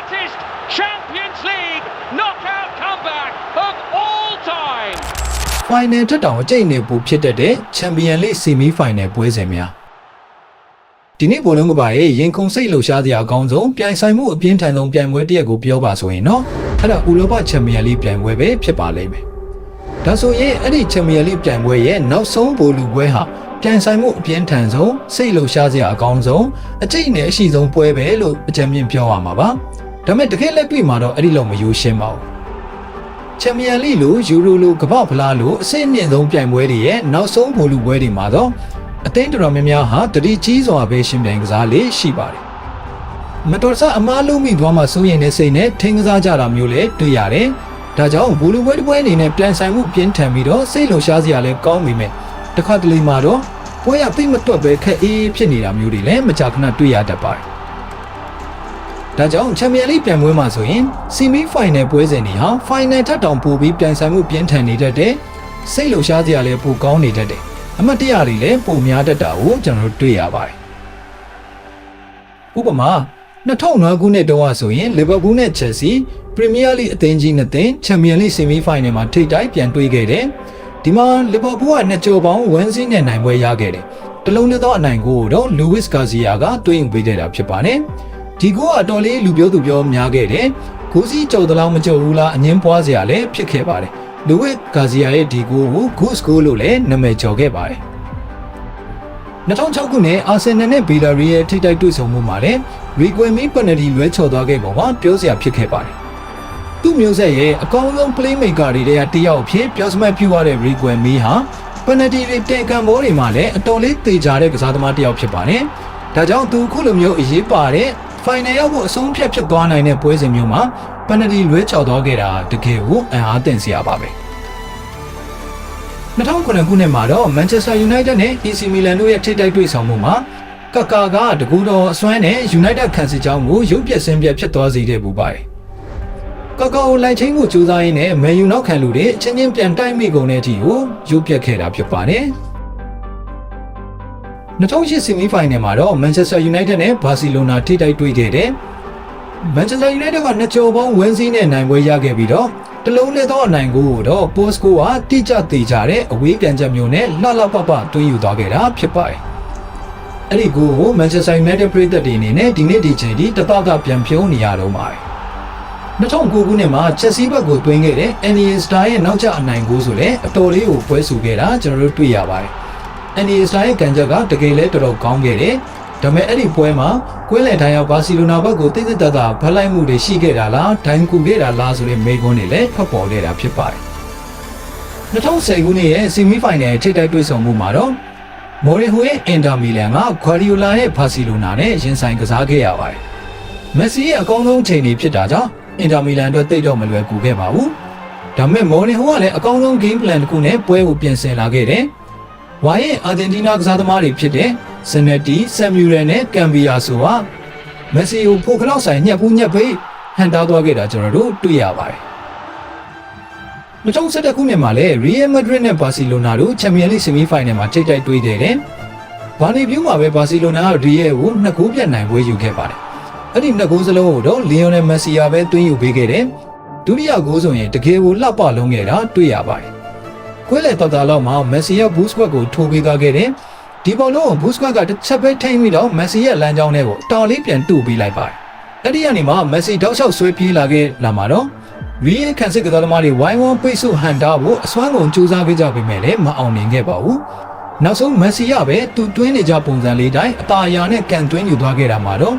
greatest Champions League knockout comeback of all time. Final ထက်တောင်အကျိတ်နေပူဖြစ်တတ်တဲ့ Champions League Semi Final ပွဲစဉ်များဒီနေ့ဘောလုံးကပါရဲ့ရင်ခုန်စိတ်လှုပ်ရှားစရာအကောင်းဆုံးပြိုင်ဆိုင်မှုအပြင်းထန်ဆုံးပြိုင်ပွဲတစ်ရက်ကိုပြောပါဆိုရင်တော့အဲ့ဒါဥရောပ Champions League ပြိုင်ပွဲပဲဖြစ်ပါလိမ့်မယ်ဒါဆိုရင်အဲ့ဒီ Champions League ပြိုင်ပွဲရဲ့နောက်ဆုံးဘောလုံးပွဲဟာပြိုင်ဆိုင်မှုအပြင်းထန်ဆုံးစိတ်လှုပ်ရှားစရာအကောင်းဆုံးအကျိတ်နဲ့အရှိဆုံးပွဲပဲလို့အကြံဉာဏ်ပြောရမှာပါဒါပေမဲ့တကယ်လက်တွေ့မှာတော့အဲ့ဒီလောက်မရိုးရှင်းပါဘူးChampions League လို့ယူရိုလိုကမ္ဘာဖလားလို့အဆင့်အမြင့်ဆုံးပြိုင်ပွဲတွေရဲ့နောက်ဆုံးဘောလုံးပွဲတွေမှာတော့အသင်းတော်များများဟာတတိကြီးစွာပဲရှင်ပြိုင်ကစားလေးရှိပါတယ်။မတော်တဆအမားလုံးမိသွားမှစိုးရင်တဲ့စိတ်နဲ့ထင်းကစားကြတာမျိုးလည်းတွေ့ရတယ်။ဒါကြောင့်ဘောလုံးပွဲတစ်ပွဲအနေနဲ့ပြန်ဆိုင်မှုပြင်းထန်ပြီးတော့စိတ်လှုပ်ရှားစရာလည်းကောင်းပေမဲ့တစ်ခါတလေမှာတော့ပွဲရသိမတွက်ပဲခက်အေးဖြစ်နေတာမျိုးတွေလည်းမကြာခဏတွေ့ရတတ်ပါတယ်။ဒါကြောင့် Champions League ပြိုင်ပွဲမှာဆိုရင် Semi Final ပွဲစဉ်တွေဟာ Final ထက်တောင်ပိုပြီးပြိုင်ဆိုင်မှုပြင်းထန်နေတတ်တဲ့စိတ်လှုပ်ရှားစရာလည်းပိုကောင်းနေတတ်တယ်အမှတ်တရတွေလည်းပုံများတတ်တာကိုကျွန်တော်တို့တွေ့ရပါတယ်။ဥပမာ2009ခုနှစ်တုန်းကဆိုရင်လီဗာပူးနဲ့ချက်စီပရီးမီးယားလိအသင်းကြီးနှစ်သင်းချန်ပီယံလိဆီမီဖိုင်နယ်မှာထိပ်တိုက်ပြန်တွေ့ခဲ့တယ်။ဒီမှာလီဗာပူးကနှစ်ကြော်ပေါင်း1စီးနဲ့နိုင်ပွဲရခဲ့တယ်။တလုံးသောအနိုင်ကိုတော့လူးဝစ်ဂါစီယာကတွင်းပေးခဲ့တာဖြစ်ပါတယ်။ဒီကိုကအတော်လေးလူပြောသူပြောများခဲ့တယ်။ဂိုးစီကြော်တလောင်းမကြော်ဘူးလားအငင်းပွားစရာလည်းဖြစ်ခဲ့ပါတယ်။လူဝစ်ဂါစီယာရဲ့ဒီကိုကို Goose Goal လို့လည်းနာမည်ကျော်ခဲ့ပါတယ်။2006ခုနှစ်အာဆင်နယ်နဲ့ဘီလာရီရဲ့ထိတိုက်တွေ့ဆုံမှုမှာလည်းရီကွယ်မီပယ်နယ်တီလွဲချော်သွားခဲ့ပုံမှာပြောစရာဖြစ်ခဲ့ပါတယ်။သူ့မျိုးဆက်ရဲ့အကောင်းဆုံး playmaker တွေထဲကတစ်ယောက်ဖြစ်ပြောစမှတ်ပြုရတဲ့ရီကွယ်မီဟာပယ်နယ်တီတွေတင်ကန်ဘောတွေမှာလည်းအတော်လေးသေချာတဲ့ကစားသမားတစ်ယောက်ဖြစ်ပါတယ်။ဒါကြောင့်သူခုလိုမျိုးအရေးပါတဲ့ final ရောက်ဖို့အဆုံးဖြတ်ဖြစ်သွားနိုင်တဲ့ပွဲစဉ်မျိုးမှာပယ်နယ်တီလွဲချော်သွားခဲ့တာတကယ်ကိုအံ့အားသင့်စရာပါပဲ။2009ခုနှစ်မှာတော့ Manchester United နဲ့ AC Milan တို့ရဲ့ထိပ်တိုက်တွေ့ဆုံမှုမှာကကာကတကူတော်အစွမ်းနဲ့ United ခံစစ်ကြောင်းကိုရုပ်ပြက်ဆင်းပြက်ဖြစ်သွားစေတဲ့ပူပါတယ်။ကကာကိုလိုက်ချင်းကိုကြိုးစားရင်းနဲ့ Man U နောက်ခံလူတွေအချင်းချင်းပြန်တိုက်မိကုန်တဲ့အထိကိုရုပ်ပြက်ခဲ့တာဖြစ်ပါတယ်။2008 Semi Final မှာတော့ Manchester United နဲ့ Barcelona ထိပ်တိုက်တွေ့ခဲ့တဲ့Manchester United ကနှစ်ကြော်ပေါင်း1စီးနဲ့နိုင်ပွဲရခဲ့ပြီးတော့တလုံးလေးသောအနိုင်ကိုတော့ Postco ကတိကျသေးကြတဲ့အဝေးပြန်ချက်မျိုးနဲ့လှလှပပတွင်းယူသွားခဲ့တာဖြစ်ပါတယ်။အဲ့ဒီကို Manchester United ပရိသတ်တွေအနေနဲ့ဒီနေ့ဒီချိန်ထိတပပြန်ဖြုံးနေရတော့ပါတယ်။2009ခုနှစ်မှာ Chelsea ဘက်ကိုတွင်းခဲ့တဲ့ Iniesta ရဲ့နောက်ကျအနိုင်ကိုဆိုလည်းအတော်လေးကိုပွဲဆူခဲ့တာကျွန်တော်တို့တွေ့ရပါတယ်။ Iniesta ရဲ့ကန်ချက်ကတကယ်လဲတော်တော်ကောင်းခဲ့တယ်။ဒါပေမဲ့အဲ့ဒီပွဲမှာကွင်းလယ်ထိုင်ရောက်ဘာစီလိုနာဘက်ကိုတိတ်တိတ်တတ်ဖက်လိုက်မှုတွေရှိခဲ့တာလားဒိုင်းကူခဲ့တာလားဆိုတဲ့မေးခွန်းတွေလည်းထွက်ပေါ်ခဲ့တာဖြစ်ပါတယ်။2010ခုနှစ်ရဲ့ဆီမီဖိုင်နယ်ထိပ်တိုက်တွေ့ဆုံမှုမှာတော့မော်ရီဟိုရဲ့အင်တာမီလန်ကဂွာဒီယိုလာရဲ့ဘာစီလိုနာနဲ့ရင်ဆိုင်ကစားခဲ့ရပါတယ်။မက်ဆီရဲ့အကောင်းဆုံးချိန်တွေဖြစ်တာကြောင့်အင်တာမီလန်အတွက်တိတ်တော့မလွယ်ကူခဲ့ပါဘူး။ဒါပေမဲ့မော်ရီဟိုကလည်းအကောင်းဆုံး game plan တစ်ခုနဲ့ပွဲကိုပြင်ဆင်လာခဲ့တယ်။ဝါရဲ့အာဂျင်တီးနားကစားသမားတွေဖြစ်တဲ့ဇနက်တီဆမ်မြူရယ်နဲ့ကမ်ဘီယာဆိုဟာမက်ဆီကိုပိုခလောက်ဆိုင်ညှက်ပေးဟန်တားသွားခဲ့တာကျွန်တော်တို့တွေ့ရပါတယ်။2011ခုနှစ်မှာလည်း Real Madrid နဲ့ Barcelona တို့ Champions League Semi Final မှာထိပ်တိုက်တွေ့ခဲ့တယ်။ဘာလီဗျူးမှာပဲ Barcelona က Real ကို2ဂိုးပြတ်နိုင်ပွဲယူခဲ့ပါတယ်။အဲ့ဒီ2ဂိုးစလုံးကိုတော့ Lionel Messi ကပဲသွင်းယူပေးခဲ့တယ်။ဒုတိယဂိုးဆိုရင်တကယ်ကိုလှပလုံးခဲ့တာတွေ့ရပါတယ်။ခွဲလေတော်တော်လောက်မှာ Messi ရဲ့ boost squad ကိုထိုးပေးခဲ့တယ်။ဒီဘောလုံးကို Busquets ကတစ်ချက်ပဲထိန်းပြီးတော့ Messi ရဲ့လမ်းကြောင်းထဲကိုတော်လေးပြန်တူပေးလိုက်ပါတယ်။အဲ့ဒီကနေမှ Messi တောက်လျှောက်ဆွဲပြေးလာခဲ့လာမှာတော့ Real ခံစစ်ကစားသမားတွေဝိုင်းဝန်းပိတ်ဆို့ဟန်တာဖို့အစွမ်းကုန်ကြိုးစားခဲ့ကြပေမဲ့လည်းမအောင်မြင်ခဲ့ပါဘူး။နောက်ဆုံး Messi ကပဲသူတွင်းနေကြပုံစံလေးတိုင်းအသာအရာနဲ့ကန်တွင်းယူသွားခဲ့တာမှာတော့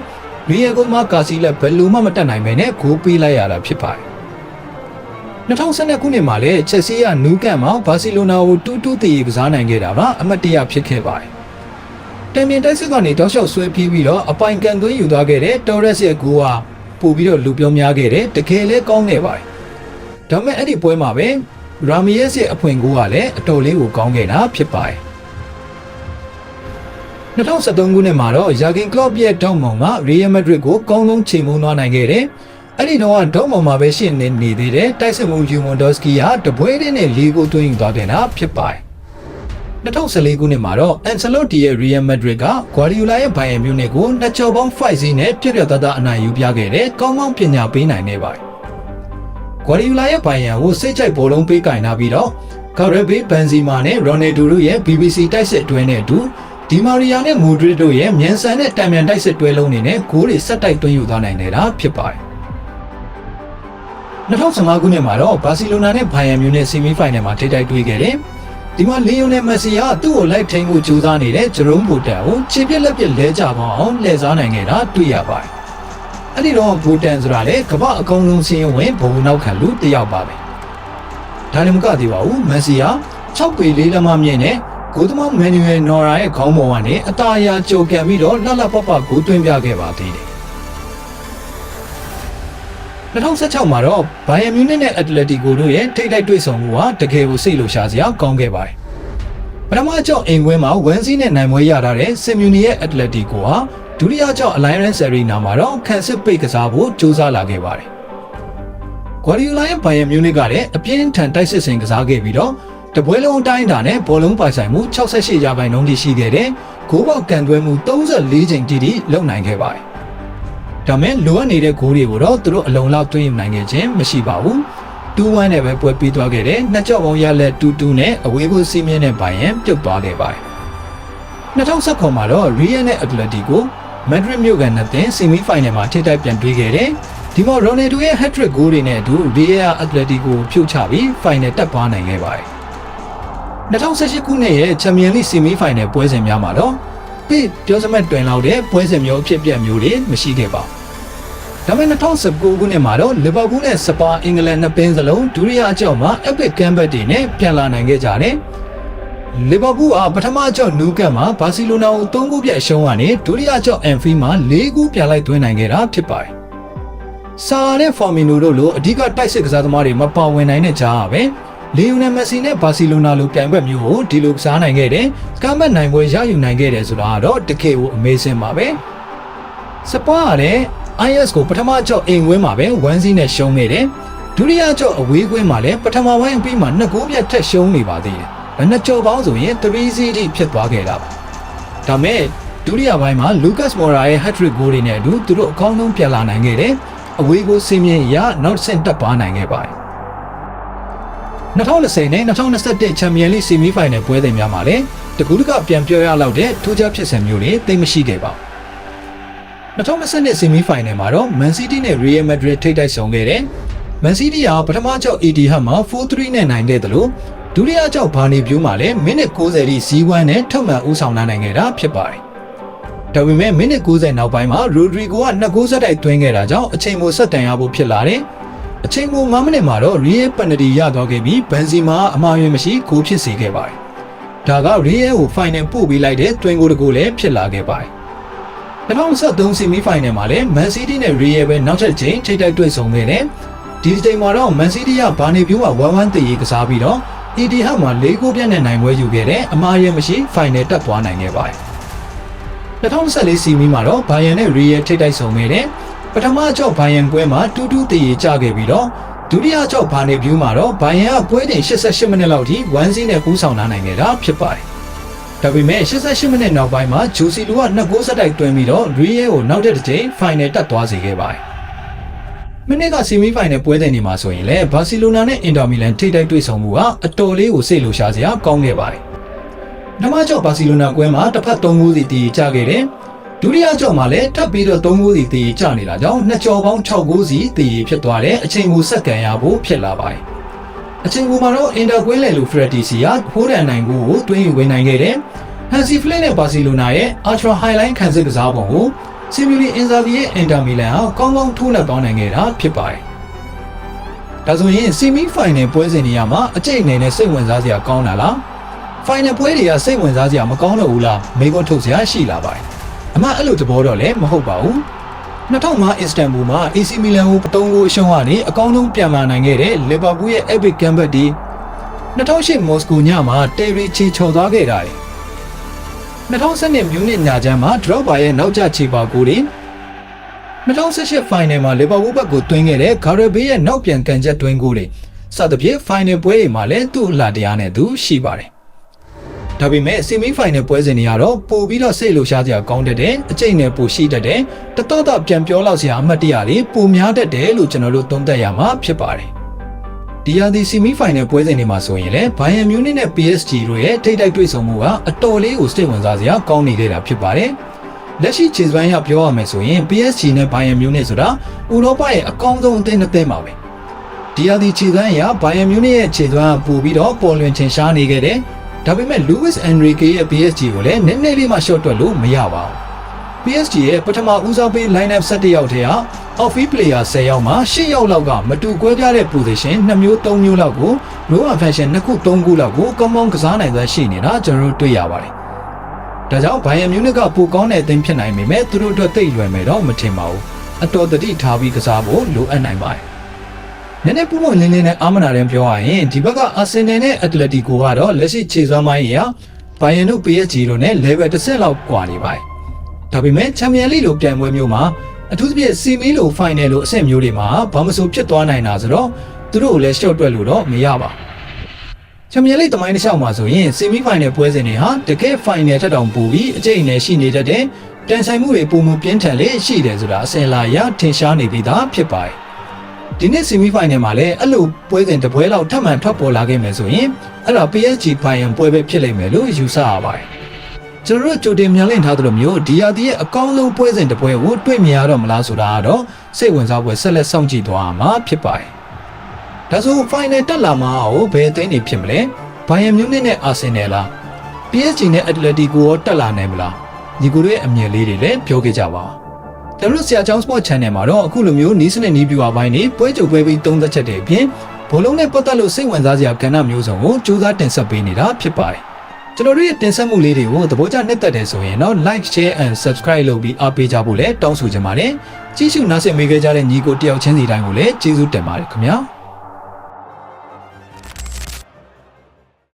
Real ကမှကာစီလက်ဘယ်လိုမှမတတ်နိုင်ပဲနဲ့ဂိုးပေးလိုက်ရတာဖြစ်ပါတယ်။2012ခုနှစ်မှာလည်း Chelsea ကနူးကန်မှာ Barcelona ကို2-2တည်ကစားနိုင်ခဲ့တာပါအမတ်တရဖြစ်ခဲ့ပါတယ်။တမ်ပီယံတိုက်စစ်ကနေတောက်လျှောက်ဆွဲပြေးပြီးတော့အပိုင်ကန်သွင်းယူသွားခဲ့တဲ့ Torres ရဲ့ဂိုးဟာပို့ပြီးတော့လူပြောများခဲ့တယ်တကယ်လဲကောင်းခဲ့ပါတယ်။ဒါပေမဲ့အဲ့ဒီပွဲမှာပဲ Ramirez ရဲ့အဖွင့်ဂိုးကလည်းအတော်လေးကိုကောင်းခဲ့တာဖြစ်ပါတယ်။2013ခုနှစ်မှာတော့ Jurgen Klopp ရဲ့ဒေါက်မောင်က Real Madrid ကိုကောင်းကောင်းချိန်မုံသွားနိုင်ခဲ့တယ်။အဲ့ဒီတော့ဒေါက်မောင်မှာပဲရှင်းနေသေးတယ်တိုက်စစ်မှု Lewandowski ကတပွဲတည်းနဲ့၄ဂိုးသွင်းယူသွားခဲ့တာဖြစ်ပါတယ်။ 2014ခုနှစ်မှာတော့ Ancelotti ရဲ့ Real Madrid က Guardiola ရဲ့ Bayern Munich ကိုနှစ်ကျော်ပေါင်း5-0နဲ့ပြည့်ပြည့်သားသားအနိုင်ယူပြခဲ့တဲ့ကောင်းကောင်းပညာပေးနိုင်နေပါတယ်။ Guardiola ရဲ့ Bayern ကိုစိတ်ကြိုက်ဘောလုံးပေးကင်ထားပြီးတော့ Gareth Benzema နဲ့ Ronaldo တို့ရဲ့ BBC တိုက်စစ်တွဲနဲ့အတူ Di Maria နဲ့ Modric တို့ရဲ့မြန်ဆန်တဲ့တံမြန်တိုက်စစ်တွဲလုံးတွေနဲ့ဂိုးတွေဆက်တိုက်သွင်းယူသွားနိုင်နေတာဖြစ်ပါတယ်။2015ခုနှစ်မှာတော့ Barcelona နဲ့ Bayern Munich semi-final မှာထိပ်တိုက်တွေ့ခဲ့တယ်။ဒီမှာ Lionel Messi ကသူ့ကိုလိုက်ထိန်းဖို့ကြိုးစားနေတဲ့ Jerome Boateng ကိုခြေပြက်လက်ပြက်လဲကျပေါအောင်လှည့်စားနိုင်ခဲ့တာတွေ့ရပါတယ်။အဲ့ဒီတော့ Boateng ဆိုတာလေကမ္ဘာအကောင်းဆုံးစီးရင်ဝင်ဘုံနောက်ခံလူတစ်ယောက်ပါပဲ။ဒါလည်းမကသေးပါဘူး။ Messi က6ပေ4လက်မမြင့်နဲ့ဂိုးသမား Manuel Neuer ရဲ့ခေါင်းပေါ်ကနေအသာအရာကြိုကန်ပြီးတော့လှလှပပဂိုးသွင်းပြခဲ့ပါသေးတယ်။2016မှာတော့ Bayern Munich နဲ့ Atletico တို့ရဲ့ထိပ်တိုက်တွေ့ဆုံမှုဟာတကယ်ကိုစိတ်လှုပ်ရှားစရာကောင်းခဲ့ပါတယ်။ပထမအကြောင်းအိမ်ခွဲမှာ1-0နဲ့နိုင်ပွဲရထားတဲ့ Simeone ရဲ့ Atletico ဟာဒုတိယအကြောင်း Allianz Arena မှာတော့ခံစစ်ပိတ်ကစားဖို့ကြိုးစားလာခဲ့ပါတယ်။ Guardiola ရဲ့ Bayern Munich ကလည်းအပြင်းထန်တိုက်စစ်ဆင်ကစားခဲ့ပြီးတော့တပွဲလုံးအတိုင်းအတာနဲ့ဘောလုံးပိုင်ဆိုင်မှု68ရာခိုင်နှုန်းထိရှိခဲ့တဲ့ဂိုးပေါက်ကန်သွဲမှု34ချိန်တိတိလုံနိုင်ခဲ့ပါတယ်။ဒါမဲ့လိုအပ်နေတဲ့ဂိုးတွေကိုတော့သူတို့အလုံးလောက်သွင်းယူနိုင်ခဲ့ခြင်းမရှိပါဘူး။ 2-1 နဲ့ပဲပွဲပြီးသွားခဲ့တဲ့နှစ်ကြော့ပေါင်းရလက် 2-2 နဲ့အဝေးကိုစီးမြင့်တဲ့ဘိုင်ယန်ပြုတ်သွားခဲ့ပါတယ်။2019မှာတော့ Real နဲ့ Atletico Madrid မြို့ကန်နဲ့တင်ဆီမီဖိုင်နယ်မှာထိပ်တိုက်ပြန်တွေ့ခဲ့တဲ့ဒီမှာ Ronaldo ရဲ့ hat-trick ဂိုးတွေနဲ့အတူ Real Atletico ကိုဖြုတ်ချပြီးဖိုင်နယ်တက်သွားနိုင်ခဲ့ပါတယ်။2018ခုနှစ်ရဲ့ Champions League semi-final ပွဲစဉ်များမှာတော့ပြောစမှတ်တွင်လောက်တဲ့ပွဲစဉ်မျိုးအဖြစ်ပြက်မျိုးတွေမရှိခဲ့ပါဘူး။ဒါပေမဲ့2019ခုနှစ်မှာတော့ Liverpool နဲ့ Spurs အင်္ဂလန်နှစ်ပင်းစလုံးဒုတိယအကြောက်မှာ epic comeback တွေနဲ့ပြန်လာနိုင်ခဲ့ကြတယ်။ Liverpool ကပထမအကြောက် Nou Camp မှာ Barcelona ကို3ဂိုးပြတ်အရှုံးကနေဒုတိယအကြောက် Anfield မှာ4ဂိုးပြန်လိုက်သွင်းနိုင်ခဲ့တာဖြစ်ပါတယ်။ဆာနဲ့ Firmino တို့လိုအဓိကတိုက်စစ်ကစားသမားတွေမပါဝင်နိုင်တဲ့ကြားကပဲLionel Messi နဲ့ Barcelona လိုပြိုင်ပွဲမျိုးကိုဒီလိုကစားနိုင်ခဲ့တယ်။ကမ်းပတ်နိုင်ပွဲရယူနိုင်ခဲ့တယ်ဆိုတာကတော့တကယ်ကို amazing ပါပဲ။စပါးကလည်း IS ကိုပထမအကြောက်အိမ်ဝင်းမှာပဲ1-0နဲ့ရှုံးခဲ့တယ်။ဒုတိယအကြောက်အဝေးကွင်းမှာလည်းပထမပိုင်းအပြီးမှာ2ဂိုးပြတ်ထက်ရှုံးနေပါသေးတယ်။နှစ်ကြော်ပေါင်းဆိုရင်3-0ထိဖြစ်သွားခဲ့တာပါ။ဒါမဲ့ဒုတိယပိုင်းမှာ Lucas Moura ရဲ့ hat-trick ဂိုးတွေနဲ့အတူသူတို့အကောင်းဆုံးပြန်လာနိုင်ခဲ့တယ်။အဝေးကိုစီးမြင့်ရနောက်ဆင့်တက်ပါနိုင်ခဲ့ပါတယ်။2020နဲ့2021 Champions League semi-final ပွဲစဉ်များမှာလည်းတကူးတကပြန်ပြောရလောက်တဲ့ထူးခြားဖြစ်စဉ်မျိုးတွေသိမရှိခဲ့ပါဘူး။2022 semi-final မှာတော့ Man City နဲ့ Real Madrid ထိပ်တိုက်ဆုံခဲ့တယ်။ Man City ကပထမကြောက် Etihad မှာ 4-3 နဲ့နိုင်ခဲ့တယ်လို့ဒုတိယကြောက် Bernabeu မှာလည်းမိနစ်90ထိဇီးဝမ်းနဲ့ထုတ်မှန်ဦးဆောင်နိုင်ခဲ့တာဖြစ်ပါတယ်။ဒါပေမဲ့မိနစ်90နောက်ပိုင်းမှာ Rodrigo က2ဂိုးဆက်တိုက်သွင်းခဲ့တာကြောင့်အချိန်မိုဆက်တန်ရဖို့ဖြစ်လာတယ်။အချိန်9မိနစ်မှာတော့ Real penalty ရသွားခဲ့ပြီး Benzema အမှားယွင်းမရှိဂိုးဖြစ်စေခဲ့ပါတယ်။ဒါက Real ကို final ပို့ပေးလိုက်တဲ့တွင်ဂိုးတစ်ဂိုးလည်းဖြစ်လာခဲ့ပါတယ်။2023 semi-final မှာလည်း Man City နဲ့ Real ပဲနောက်ထပ်ချိန်ထိပ်တိုက်တွေ့ဆုံခဲ့တယ်။ဒီချိန်မှာတော့ Man City က Bernabeu က1-1 တည်ရေးကစားပြီးတော့ Etihad မှာ4ဂိုးပြတ်နဲ့နိုင်ပွဲယူခဲ့တဲ့အမှားယွင်းမရှိ final တက်သွားနိုင်ခဲ့ပါတယ်။2024 semi မှာတော့ Bayern နဲ့ Real ထိပ်တိုက်ဆုံခဲ့တယ်။ပထမအကြောက် Bayern ပွဲမှာ2-2 တည်ရေးကျခဲ့ပြီးတော့ဒုတိယအကြောက် Bernabeu မှာတော့ Bayern ကပွဲတင်88မိနစ်လောက်ထိ1-0နဲ့ဦးဆောင်နိုင်ခဲ့တာဖြစ်ပါတယ်။ဒါပေမဲ့88မိနစ်နောက်ပိုင်းမှာ Jose Lu က2ဂိုးဆက်တိုက်သွင်းပြီးတော့ Real ကိုနောက်တစ်ချိန် final တက်သွားစေခဲ့ပါတယ်။မိနစ်က semi-final ပွဲစဉ်တွေမှာဆိုရင်လည်း Barcelona နဲ့ Inter Milan ထိပ်တိုက်တွေ့ဆုံမှုကအတော်လေးကိုစိတ်လှုပ်ရှားစရာကောင်းခဲ့ပါတယ်။နောက်မှကြောက် Barcelona ကွဲမှာတစ်ဖက်3ဂိုးစီတည်ကျခဲ့တယ်။ဒုတိယကြောက်မှာလည်းထပ်ပြီးတော့3ဂိုးစီတည်ကျနေတာကြောင့်နှစ်ကြော်ပေါင်း6ဂိုးစီတည်ဖြစ်သွားတဲ့အချိန်ကိုဆက်ကန်ရဖို့ဖြစ်လာပါတယ်။အချိန်ကိုမှာတော့ Inter ကွင်းလေလူ Freddy စီကဖိုးတန်နိုင်ကိုတွင်းယူဝင်နိုင်ခဲ့တယ်။ Hansi Flick နဲ့ Barcelona ရဲ့ Ultra Highline ခံစစ်ကစားပုံကိုSimone Inzaghi ရဲ့ Inter Milan ကကောင်းကောင်းထိုးနှက်ပေါင်းနိုင်ခဲ့တာဖြစ်ပါတယ်။ဒါဆိုရင် semi-final ပွဲစဉ်တွေမှာအကျိတ်အနေနဲ့စိတ်ဝင်စားစရာကောင်းတာလား။ final ပွဲတွေကစိတ်ဝင်စားစရာမကောင်းတော့ဘူးလားမေးခွန်းထုတ်စရာရှိလာပါတယ်။အမှအဲ့လိုသဘောတော့လည်းမဟုတ်ပါဘူး။2005 Istanbul မှာ AC Milan ကို3ဂိုးအရှုံးကနေအကောင်းဆုံးပြန်လာနိုင်ခဲ့တဲ့ Liverpool ရဲ့ epic comeback ဒီ2008 Moscow ညမှာ Terry ချီချော်သွားခဲ့တာလေ2012 Munich ညချမ်းမှာ Drogba ရဲ့နောက်ကျချေပါဂိုးတွေ2018 final မှာ Liverpool ဘက်ကိုတွင်းခဲ့တဲ့ Gareth Bale ရဲ့နောက်ပြန်ကန်ချက်တွင်းဂိုးတွေစသဖြင့် final ပွဲတွေမှာလည်းသူ့အလှတရားနဲ့သူရှိပါတယ် ဒါပေမဲ့ဆီမီဖိုင်နယ်ပွဲစဉ်တွေကတော့ပိုပြီးတော့စိတ်လှုပ်ရှားစရာကောင်းတဲ့အကျိတ်နဲ့ပိုရှိတတ်တဲ့တတော့တော့ပြန်ပြောလောက်စရာအမှတ်တရတွေပိုများတတ်တယ်လို့ကျွန်တော်တို့သုံးသပ်ရမှာဖြစ်ပါတယ်ဒီရာသီဆီမီဖိုင်နယ်ပွဲစဉ်တွေမှာဆိုရင်လည်းဘိုင်ယန်မြူးနစ်နဲ့ PSG တို့ရဲ့ထိပ်တိုက်တွေ့ဆုံမှုကအတော်လေးကိုစိတ်ဝင်စားစရာကောင်းနေခဲ့တာဖြစ်ပါတယ်လက်ရှိခြေစွမ်းရပြောရမယ်ဆိုရင် PSG နဲ့ဘိုင်ယန်မြူးနစ်ဆိုတာဥရောပရဲ့အကောင်းဆုံးအသင်းနှစ်သင်းပါပဲဒီရာသီခြေစွမ်းရဘိုင်ယန်မြူးနစ်ရဲ့ခြေစွမ်းပိုပြီးတော့ပေါ်လွင်ထင်ရှားနေခဲ့တဲ့ဒါပေမဲ့ Luis Enrique ရဲ့ PSG ကိုလည်းနည်းနည်းလေးမှ short တွက်လို့မရပါဘူး PSG ရဲ့ပထမဦးစားပေး line-up 17ယောက်ထဲက off-field player 10ယောက်မှာ10ယောက်လောက်ကမတူကွဲပြားတဲ့ position 2မျိုး3မျိုးလောက်ကို Low function 2ခု3ခုလောက်ကိုကောင်းကောင်းကစားနိုင်သွားရှိနေတာကျွန်တော်တို့တွေ့ရပါတယ်။ဒါကြောင့် Bayern Munich ကပိုကောင်းတဲ့အသင်းဖြစ်နိုင်ပေမဲ့သူတို့အတွက်သိလွယ်မယ်တော့မထင်ပါဘူး။အတော်တတိထားပြီးကစားဖို့လိုအပ်နိုင်ပါတယ်။နည်းနည်းပုံပုံလင်းလင်းနဲ့အာမနာတဲ့ပြောရရင်ဒီဘက်က Arsenal နဲ့ Atletico ကတော့လက်ရှိခြေစွမ်းပိုင်းရ Bayern တို့ PSG တို့နဲ့ level 10လောက်ကွာနေပါတယ်။ဒါပေမဲ့ Champions League လိုပြိုင်ပွဲမျိုးမှာအထူးသဖြင့် semi လို final လိုအဆင့်မျိုးတွေမှာဘာမဆိုဖြစ်သွားနိုင်တာဆိုတော့သူတို့ကိုလည်း short တွက်လို့တော့မရပါဘူး။ Champions League တမိုင်းတစ်လျှောက်မှာဆိုရင် semi final ပွဲစဉ်တွေဟာတကယ် final ထက်တောင်ပိုပြီးအကျိတ်နဲ့ရှိနေတတ်တဲ့တန်ဆိုင်မှုတွေပုံမပြင်းထန်လေရှိတယ်ဆိုတာအစင်လာရထင်ရှားနေပြီးသားဖြစ်ပါတယ်။ဒီနေ့ semi final မှာလည်းအဲ့လိုပွဲစဉ်တစ်ပွဲလောက်ထပ်မံထွက်ပေါ်လာခဲ့မယ်ဆိုရင်အဲ့တော့ PSG Bayern ပွဲပဲဖြစ်လိမ့်မယ်လို့ယူဆရပါတယ်။ကျွန်တော်တို့ကြိုတင်မြန်လင့်ထားသလိုမျိုးဒီယာတီရဲ့အကောင်းဆုံးပွဲစဉ်တစ်ပွဲကိုတွေ့မြင်ရတော့မလားဆိုတာကတော့စိတ်ဝင်စားပွဲဆက်လက်စောင့်ကြည့်သွားမှာဖြစ်ပါတယ်။ဒါဆို final တက်လာမှာဘယ်အသင်းတွေဖြစ်မလဲ။ Bayern Munich နဲ့ Arsenal လား။ PSG နဲ့ Atletico ရောတက်လာနိုင်မလား။ညီကိုတို့ရဲ့အမြင်လေးတွေလည်းပြောခဲ့ကြပါဦး။ကျွန်တော်တို့ဆရာကျောင်း Sport Channel မှာတော့အခုလိုမျိုးနီးစနစ်နီးပြူအပိုင်းတွေပွဲကြိုပွဲပြီးသုံးသက်ချက်တွေအပြင်ဘောလုံးနဲ့ပတ်သက်လို့စိတ်ဝင်စားစရာကဏ္ဍမျိုးစုံကိုစူးစမ်းတင်ဆက်ပေးနေတာဖြစ်ပါတယ်။ကျွန်တော်တို့ရဲ့တင်ဆက်မှုလေးတွေကိုသဘောကျနှစ်သက်တယ်ဆိုရင်တော့ like share and subscribe လုပ်ပြီးအားပေးကြဖို့လည်းတောင်းဆိုချင်ပါတယ်။ကြည့်ရှုနားဆင်ပေးခဲ့ကြတဲ့ညီကိုတယောက်ချင်းစီတိုင်းကိုလည်းကျေးဇူးတင်ပါတယ်ခင်ဗျာ။